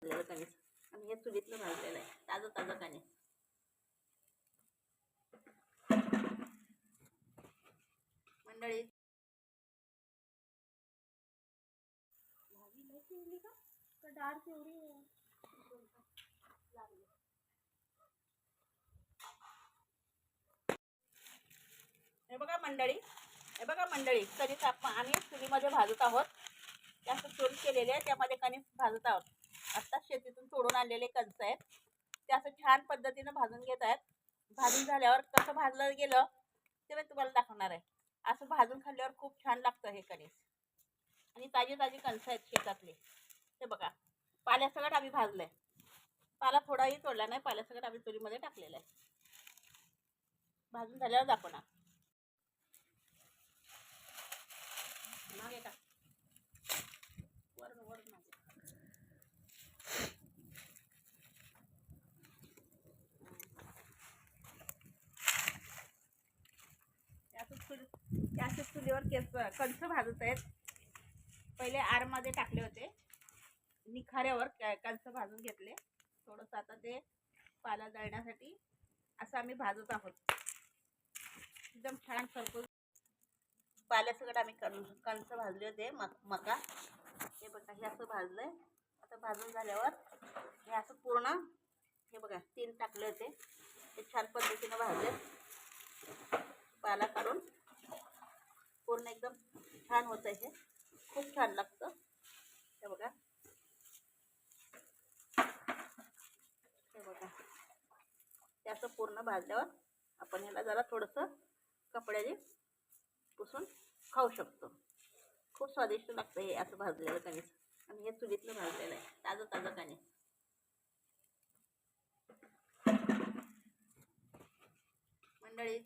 कणीस आणि हे चुलीतलं भाजलेलं आहे ताजं ताजं कणीस. मंडळी भाजी लई चिरली का डाळ तेवढी लागली. हे बघा मंडळी कणीस आम्ही चुलीमध्ये भाजत आहोत. जास्त चूल केलेले आहे त्यामध्ये कणीस भाजत आहोत. आत्ता शेतीतून तोडून आणलेले कणस आहेत ते असं छान पद्धतीनं भाजून घेत आहेत. भाजून झाल्यावर कसं भाजलं गेलं ते मी तुम्हाला दाखवणार आहे. असं भाजून खाल्ल्यावर खूप छान लागतं हे कणीस आणि ताजी ताजी कणसं आहेत शेतातले. ते बघा पाल्यासकट आम्ही भाजलंय. पाला थोडाही तोडला नाही, पाल्यासकट आम्ही चुलीमध्ये टाकलेला आहे. भाजून झाल्यावर दाखवणार. मागे टाक वर मागे. त्याच चुलीवर कणस भाजत आहेत. पहिले आरमध्ये टाकले होते, निखाऱ्यावर कणस भाजून घेतले थोडंसं. आता ते पाला जळण्यासाठी असं आम्ही भाजत आहोत. एकदम छान खरपूस पाल्यासकट आम्ही कणस भाजले होते मका. हे बघा हे असं भाजलंय. आता भाजून झाल्यावर हे असं पूर्ण हे बघा 3 टाकले होते ते छान पद्धतीनं भाजले. पाला काढून पूर्ण एकदम छान होतं. हे खूप छान लागतं. हे बघा ते असं पूर्ण भाजल्यावर आपण ह्याला जरा थोडंसं कपड्याने पुसून खाऊ शकतो. खूप स्वादिष्ट लागतं हे असं भाजलेलं कणीस आणि हे चुलीतलं भाजलेलं आहे ताजं ताजं कणीस. मंडळी